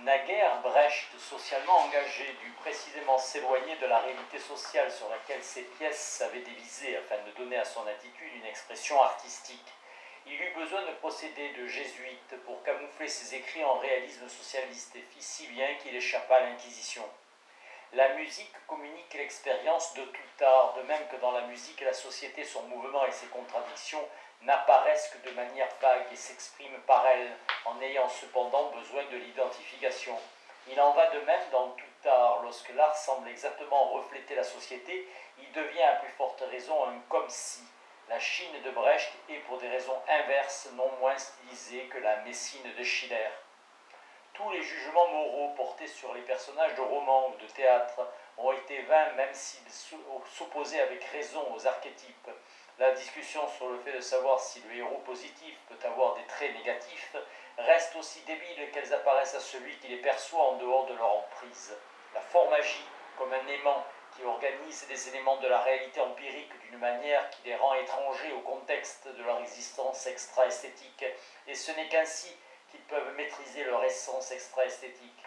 Naguère, Brecht, socialement engagé, dut précisément s'éloigner de la réalité sociale sur laquelle ses pièces avaient dévisé afin de donner à son attitude une expression artistique. Il eut besoin de procédés de jésuite pour camoufler ses écrits en réalisme socialiste et fit si bien qu'il échappa à l'Inquisition. La musique communique l'expérience de tout art, de même que dans la musique et la société, son mouvement et ses contradictions n'apparaissent que de manière vague et s'expriment par elle, en ayant cependant besoin de l'identification. Il en va de même dans tout art. Lorsque l'art semble exactement refléter la société, il devient à plus forte raison un comme si. La Chine de Brecht est pour des raisons inverses non moins stylisée que la Messine de Schiller. Tous les jugements moraux portés sur les personnages de romans ou de théâtre ont été vains, même s'ils s'opposaient avec raison aux archétypes. La discussion sur le fait de savoir si le héros positif peut avoir des traits négatifs reste aussi débile qu'elles apparaissent à celui qui les perçoit en dehors de leur emprise. La forme agit comme un aimant qui organise les éléments de la réalité empirique d'une manière qui les rend étrangers au contexte de leur existence extra-esthétique, et ce n'est qu'ainsi qu'ils peuvent maîtriser leur essence extra-esthétique.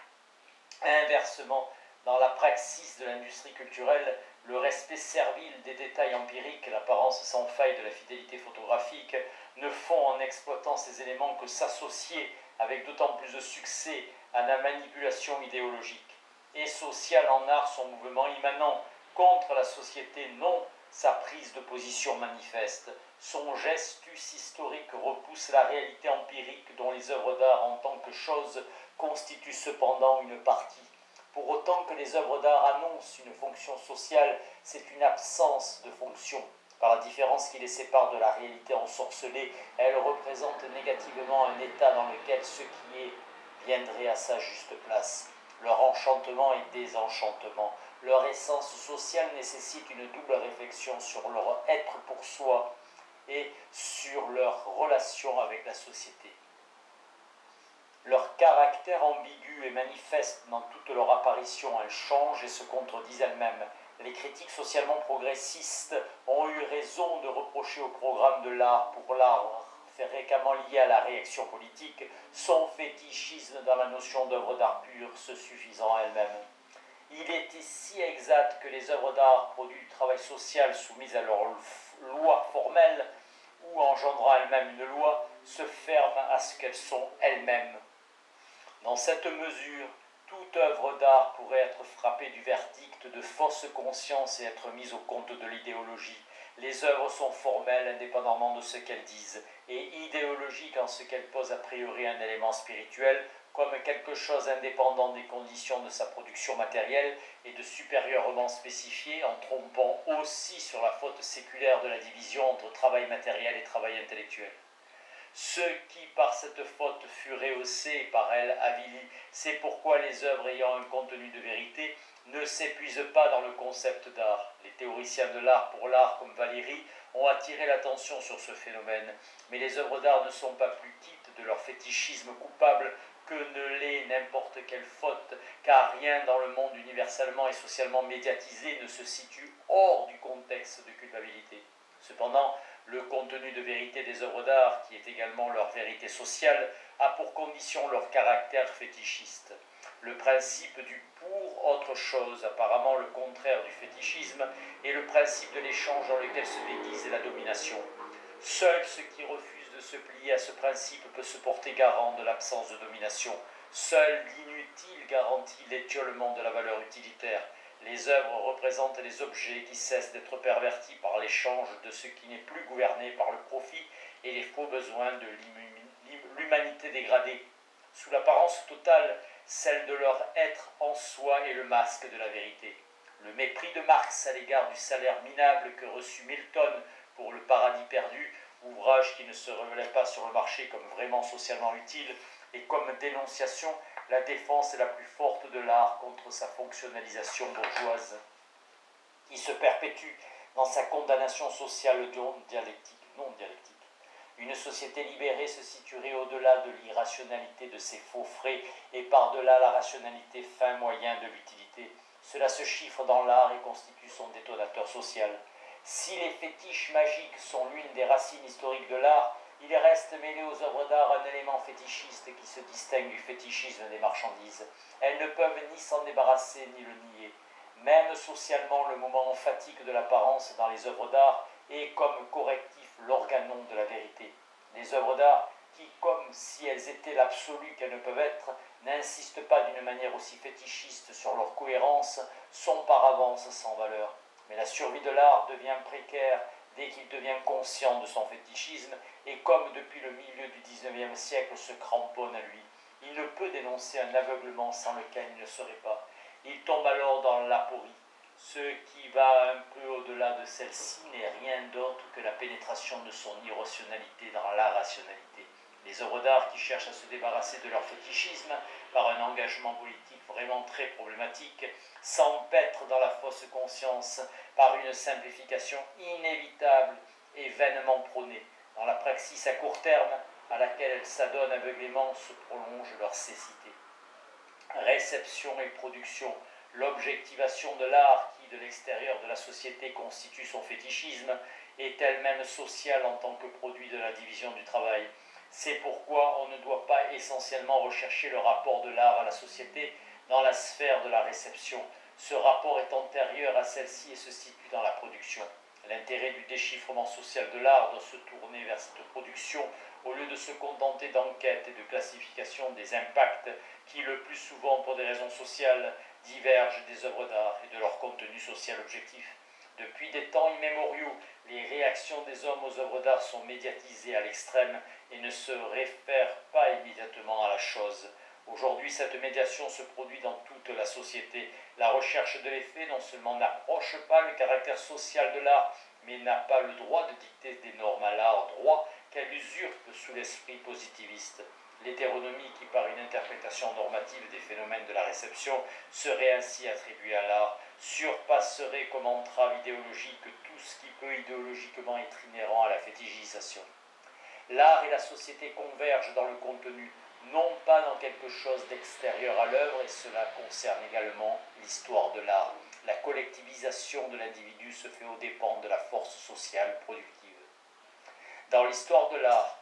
Inversement, dans la praxis de l'industrie culturelle, le respect servile des détails empiriques, l'apparence sans faille de la fidélité photographique, ne font en exploitant ces éléments que s'associer avec d'autant plus de succès à la manipulation idéologique. Et sociale en art son mouvement immanent contre la société, non sa prise de position manifeste. Son gestus historique repousse la réalité empirique dont les œuvres d'art en tant que chose constituent cependant une partie. Pour autant que les œuvres d'art annoncent une fonction sociale, c'est une absence de fonction. Par la différence qui les sépare de la réalité ensorcelée, elles représentent négativement un état dans lequel ce qui est viendrait à sa juste place. Leur enchantement et désenchantement, leur essence sociale nécessite une double réflexion sur leur être pour soi et sur leur relation avec la société. Leur caractère ambigu et manifeste dans toute leur apparition, elles changent et se contredisent elles-mêmes. Les critiques socialement progressistes ont eu raison de reprocher au programme de l'art pour l'art, fréquemment lié à la réaction politique, son fétichisme dans la notion d'œuvre d'art pure, se suffisant à elle-même. Il était si exact que les œuvres d'art, produits du travail social soumises à leur loi formelle, ou engendrant elles-mêmes une loi, se ferment à ce qu'elles sont elles-mêmes. Dans cette mesure, toute œuvre d'art pourrait être frappée du verdict de fausse conscience et être mise au compte de l'idéologie. Les œuvres sont formelles indépendamment de ce qu'elles disent, et idéologiques en ce qu'elles posent a priori un élément spirituel, comme quelque chose indépendant des conditions de sa production matérielle et de supérieurement spécifié, en trompant aussi sur la faute séculaire de la division entre travail matériel et travail intellectuel. Ce qui, par cette faute, fut rehaussé et par elle avili, c'est pourquoi les œuvres ayant un contenu de vérité ne s'épuisent pas dans le concept d'art. Les théoriciens de l'art pour l'art, comme Valéry, ont attiré l'attention sur ce phénomène, mais les œuvres d'art ne sont pas plus quittes de leur fétichisme coupable que ne l'est n'importe quelle faute, car rien dans le monde universellement et socialement médiatisé ne se situe hors du contexte de culpabilité. Cependant, le contenu de vérité des œuvres d'art, qui est également leur vérité sociale, a pour condition leur caractère fétichiste. Le principe du pour autre chose, apparemment le contraire du fétichisme, est le principe de l'échange dans lequel se déguise la domination. Seul ce qui refuse de se plier à ce principe peut se porter garant de l'absence de domination. Seul l'inutile garantit l'étiolement de la valeur utilitaire. Les œuvres représentent les objets qui cessent d'être pervertis par l'échange de ce qui n'est plus gouverné par le profit et les faux besoins de l'humanité dégradée. Sous l'apparence totale, celle de leur être en soi est le masque de la vérité. Le mépris de Marx à l'égard du salaire minable que reçut Milton pour Le Paradis perdu, ouvrage qui ne se révélait pas sur le marché comme vraiment socialement utile, et comme dénonciation, la défense est la plus forte de l'art contre sa fonctionnalisation bourgeoise, qui se perpétue dans sa condamnation sociale non dialectique. Une société libérée se situerait au-delà de l'irrationalité de ses faux frais et par-delà la rationalité fin moyen de l'utilité. Cela se chiffre dans l'art et constitue son détonateur social. Si les fétiches magiques sont l'une des racines historiques de l'art, Il reste mêlé aux œuvres d'art un élément fétichiste qui se distingue du fétichisme des marchandises. Elles ne peuvent ni s'en débarrasser ni le nier. Même socialement, le moment emphatique de l'apparence dans les œuvres d'art est comme correctif l'organon de la vérité. Les œuvres d'art qui, comme si elles étaient l'absolu qu'elles ne peuvent être, n'insistent pas d'une manière aussi fétichiste sur leur cohérence, sont par avance sans valeur. Mais la survie de l'art devient précaire dès qu'il devient conscient de son fétichisme et comme depuis le milieu du XIXe siècle se cramponne à lui. Il ne peut dénoncer un aveuglement sans lequel il ne serait pas. Il tombe alors dans l'aporie. Ce qui va un peu au-delà de celle-ci n'est rien d'autre que la pénétration de son irrationalité dans la rationalité. Les œuvres d'art qui cherchent à se débarrasser de leur fétichisme par un engagement politique vraiment très problématique s'empêtrent dans la fausse conscience par une simplification inévitable et vainement prônée. Dans la praxis à court terme à laquelle elles s'adonnent aveuglément se prolonge leur cécité. Réception et production, l'objectivation de l'art qui, de l'extérieur de la société, constitue son fétichisme, est elle-même sociale en tant que produit de la division du travail. C'est pourquoi on ne doit pas essentiellement rechercher le rapport de l'art à la société dans la sphère de la réception. Ce rapport est antérieur à celle-ci et se situe dans la production. L'intérêt du déchiffrement social de l'art doit se tourner vers cette production au lieu de se contenter d'enquêtes et de classification des impacts qui, le plus souvent pour des raisons sociales, divergent des œuvres d'art et de leur contenu social objectif. Depuis des temps immémoriaux, les réactions des hommes aux œuvres d'art sont médiatisées à l'extrême et ne se réfèrent pas immédiatement à la chose. Aujourd'hui, cette médiation se produit dans toute la société. La recherche de l'effet non seulement n'approche pas le caractère social de l'art, mais n'a pas le droit de dicter des normes à l'art, droit qu'elle usurpe sous l'esprit positiviste. L'hétéronomie qui, par une interprétation normative des phénomènes de la réception, serait ainsi attribuée à l'art, surpasserait comme entrave idéologique tout ce qui peut idéologiquement être inhérent à la fétichisation. L'art et la société convergent dans le contenu, non pas dans quelque chose d'extérieur à l'œuvre, et cela concerne également l'histoire de l'art. La collectivisation de l'individu se fait aux dépens de la force sociale productive. Dans l'histoire de l'art,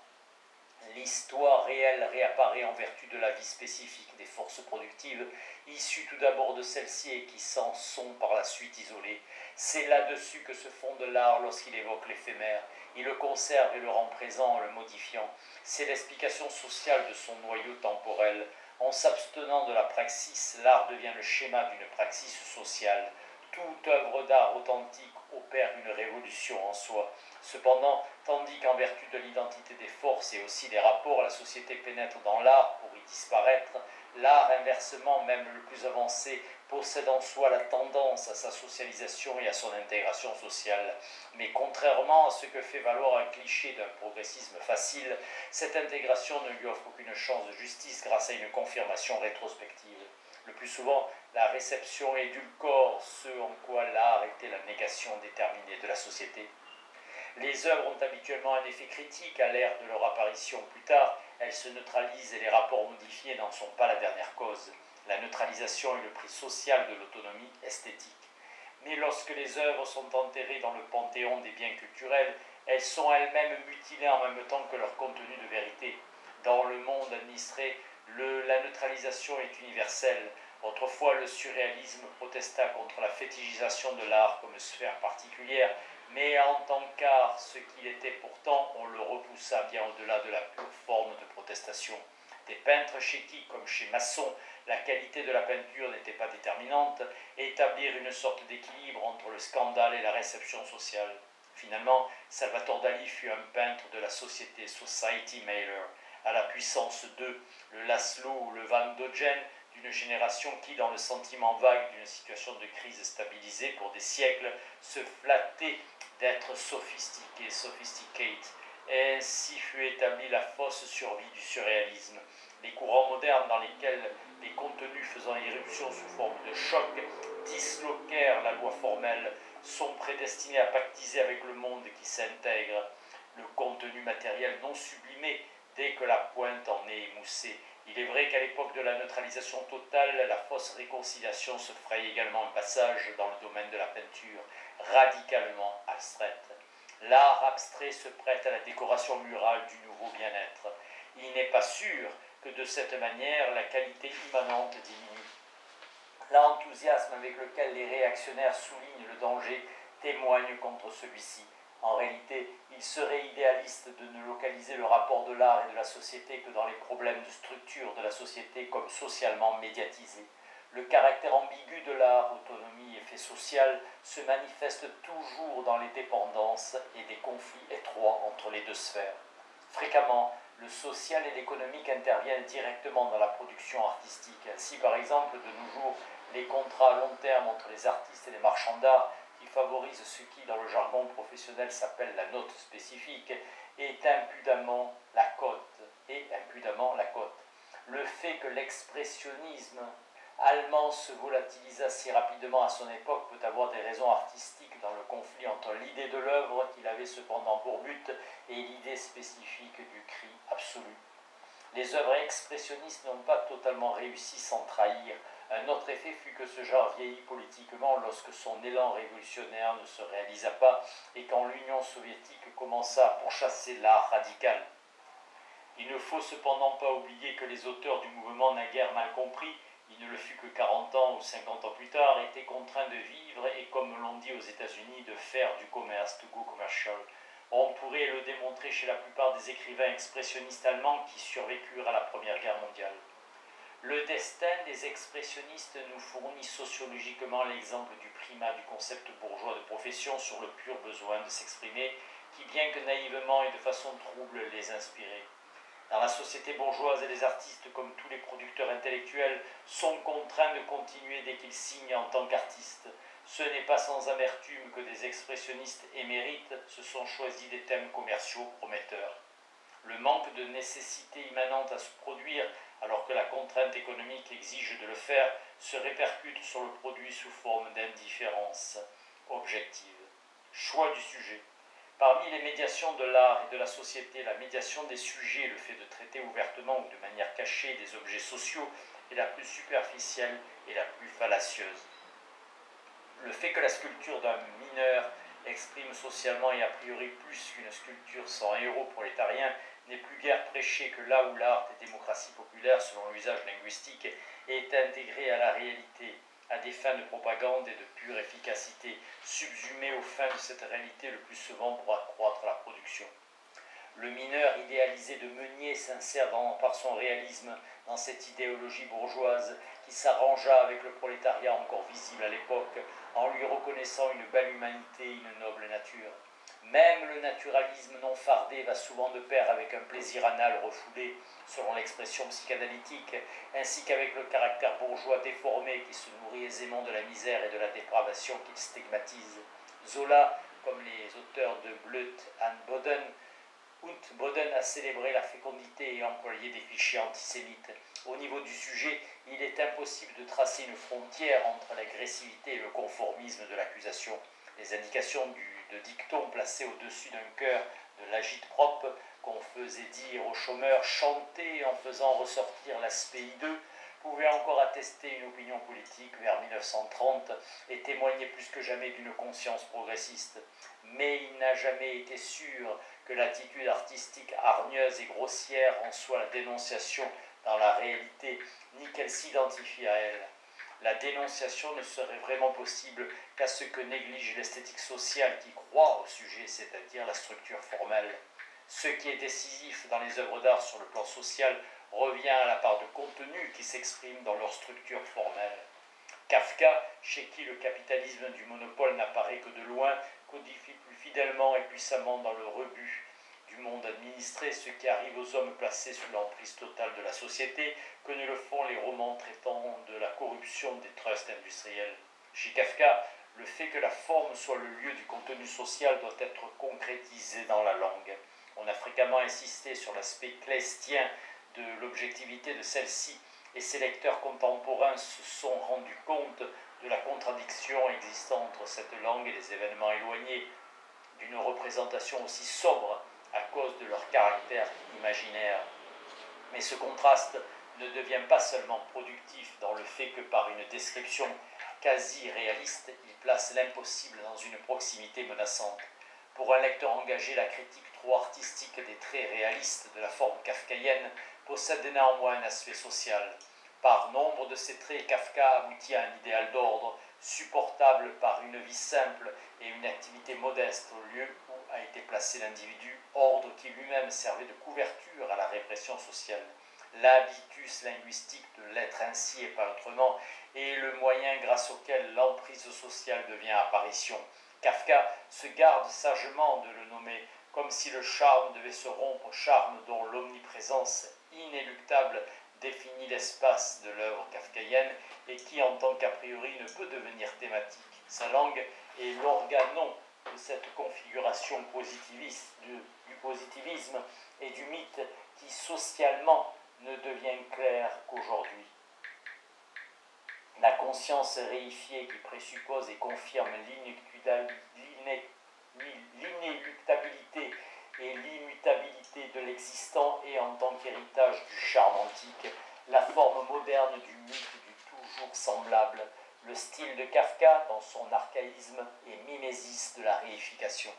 l'histoire réelle réapparaît en vertu de la vie spécifique des forces productives, issues tout d'abord de celles-ci et qui s'en sont par la suite isolées. C'est là-dessus que se fonde l'art lorsqu'il évoque l'éphémère. Il le conserve et le rend présent en le modifiant. C'est l'explication sociale de son noyau temporel. En s'abstenant de la praxis, l'art devient le schéma d'une praxis sociale. Toute œuvre d'art authentique opère une révolution en soi. Cependant, tandis qu'en vertu de l'identité des forces et aussi des rapports, la société pénètre dans l'art pour y disparaître, l'art, inversement, même le plus avancé, possède en soi la tendance à sa socialisation et à son intégration sociale. Mais contrairement à ce que fait valoir un cliché d'un progressisme facile, cette intégration ne lui offre aucune chance de justice grâce à une confirmation rétrospective. Le plus souvent, la réception édulcore ce en quoi l'art était la négation déterminée de la société. Les œuvres ont habituellement un effet critique à l'ère de leur apparition. Plus tard, elles se neutralisent et les rapports modifiés n'en sont pas la dernière cause. La neutralisation est le prix social de l'autonomie esthétique. Mais lorsque les œuvres sont enterrées dans le panthéon des biens culturels, elles sont elles-mêmes mutilées en même temps que leur contenu de vérité. Dans le monde administré, la neutralisation est universelle. Autrefois, le surréalisme protesta contre la fétichisation de l'art comme sphère particulière, mais en tant qu'art, ce qu'il était pourtant, on le repoussa bien au-delà de la pure forme de protestation. Des peintres chez qui, comme chez Masson, la qualité de la peinture n'était pas déterminante, et établir une sorte d'équilibre entre le scandale et la réception sociale. Finalement, Salvatore Dali fut un peintre de la société, Society Mailer, à la puissance 2, le Laszlo ou le Van Dogen, d'une génération qui, dans le sentiment vague d'une situation de crise stabilisée pour des siècles, se flattait d'être sophistiqué, sophisticate, et ainsi fut établie la fausse survie du surréalisme. Les courants modernes dans lesquels les contenus faisant irruption sous forme de choc disloquèrent la loi formelle sont prédestinés à pactiser avec le monde qui s'intègre. Le contenu matériel non sublimé dès que la pointe en est émoussée. Il est vrai qu'à l'époque de la neutralisation totale, la fausse réconciliation se fraye également un passage dans le domaine de la peinture, radicalement abstraite. L'art abstrait se prête à la décoration murale du nouveau bien-être. Il n'est pas sûr que de cette manière la qualité immanente diminue. L'enthousiasme avec lequel les réactionnaires soulignent le danger témoigne contre celui-ci. En réalité, il serait idéaliste de ne localiser le rapport de l'art et de la société que dans les problèmes de structure de la société comme socialement médiatisés. Le caractère ambigu de l'art, autonomie et fait social, se manifeste toujours dans les dépendances et des conflits étroits entre les deux sphères. Fréquemment, le social et l'économique interviennent directement dans la production artistique. Ainsi, par exemple, de nos jours, les contrats à long terme entre les artistes et les marchands d'art, qui favorisent ce qui, dans le jargon professionnel, s'appelle la note spécifique, est impudemment la cote. Le fait que l'expressionnisme allemand se volatilisa si rapidement à son époque peut avoir des raisons artistiques dans le conflit entre l'idée de l'œuvre qu'il avait cependant pour but et l'idée spécifique du cri absolu. Les œuvres expressionnistes n'ont pas totalement réussi sans trahir. Un autre effet fut que ce genre vieillit politiquement lorsque son élan révolutionnaire ne se réalisa pas et quand l'Union soviétique commença à pourchasser l'art radical. Il ne faut cependant pas oublier que les auteurs du mouvement naguère mal compris, il ne le fut que 40 ans ou 50 ans plus tard, étaient contraints de vivre et, comme l'on dit aux États-Unis, de faire du commerce, to go commercial. On pourrait le démontrer chez la plupart des écrivains expressionnistes allemands qui survécurent à la Première Guerre mondiale. Le destin des expressionnistes nous fournit sociologiquement l'exemple du primat du concept bourgeois de profession sur le pur besoin de s'exprimer, qui, bien que naïvement et de façon trouble, les inspirait. Dans la société bourgeoise, les artistes, comme tous les producteurs intellectuels, sont contraints de continuer dès qu'ils signent en tant qu'artistes. Ce n'est pas sans amertume que des expressionnistes émérites se sont choisis des thèmes commerciaux prometteurs. Le manque de nécessité immanente à se produire, alors que la contrainte économique exige de le faire, se répercute sur le produit sous forme d'indifférence objective. Choix du sujet. Parmi les médiations de l'art et de la société, la médiation des sujets, le fait de traiter ouvertement ou de manière cachée des objets sociaux, est la plus superficielle et la plus fallacieuse. Le fait que la sculpture d'un mineur exprime socialement et a priori plus qu'une sculpture sans héros prolétarien n'est plus guère prêché que là où l'art des démocraties populaires, selon l'usage linguistique, est intégré à la réalité, à des fins de propagande et de pure efficacité, subsumé aux fins de cette réalité le plus souvent pour accroître la production. Le mineur idéalisé de Meunier s'insère par son réalisme dans cette idéologie bourgeoise qui s'arrangea avec le prolétariat encore visible à l'époque, en lui reconnaissant une belle humanité et une noble nature. Même le naturalisme non fardé va souvent de pair avec un plaisir anal refoulé, selon l'expression psychanalytique, ainsi qu'avec le caractère bourgeois déformé qui se nourrit aisément de la misère et de la dépravation qu'il stigmatise. Zola, comme les auteurs de Bleut et Boden a célébré la fécondité et employé des clichés antisémites. Au niveau du sujet, il est impossible de tracer une frontière entre l'agressivité et le conformisme de l'accusation. Les indications de dicton placées au-dessus d'un cœur de l'agite-propre qu'on faisait dire aux chômeurs chanter en faisant ressortir l'aspect hideux pouvaient encore attester une opinion politique vers 1930 et témoigner plus que jamais d'une conscience progressiste. Mais il n'a jamais été sûr que l'attitude artistique hargneuse et grossière en soit la dénonciation dans la réalité, ni qu'elle s'identifie à elle. La dénonciation ne serait vraiment possible qu'à ce que néglige l'esthétique sociale qui croit au sujet, c'est-à-dire la structure formelle. Ce qui est décisif dans les œuvres d'art sur le plan social revient à la part de contenu qui s'exprime dans leur structure formelle. Kafka, chez qui le capitalisme du monopole n'apparaît que de loin, codifie plus fidèlement et puissamment dans le rebut du monde administré ce qui arrive aux hommes placés sous l'emprise totale de la société que ne le font les romans traitant de la corruption des trusts industriels. Chez Kafka, le fait que la forme soit le lieu du contenu social doit être concrétisé dans la langue. On a fréquemment insisté sur l'aspect kleistien de l'objectivité de celle-ci, et ses lecteurs contemporains se sont rendus compte de la contradiction existant entre cette langue et les événements éloignés d'une représentation aussi sobre à cause de leur caractère imaginaire. Mais ce contraste ne devient pas seulement productif dans le fait que par une description quasi réaliste, il place l'impossible dans une proximité menaçante. Pour un lecteur engagé, la critique trop artistique des traits réalistes de la forme kafkaïenne possède néanmoins un aspect social. Par nombre de ces traits, Kafka aboutit à un idéal d'ordre, supportable par une vie simple et une activité modeste au lieu où a été placé l'individu, ordre qui lui-même servait de couverture à la répression sociale. L'habitus linguistique de l'être ainsi et pas autrement est le moyen grâce auquel l'emprise sociale devient apparition. Kafka se garde sagement de le nommer, comme si le charme devait se rompre, charme dont l'omniprésence inéluctable définit l'espace de l'œuvre kafkaïenne et qui, en tant qu'a priori, ne peut devenir thématique. Sa langue est l'organon de cette configuration positiviste, du positivisme et du mythe qui, socialement, ne devient clair qu'aujourd'hui. La conscience réifiée qui présuppose et confirme l'inéluctabilité et l'immutabilité de l'existant et en tant qu'héritage du charme antique, la forme moderne du mythe du toujours semblable, le style de Kafka dans son archaïsme et mimésis de la réification.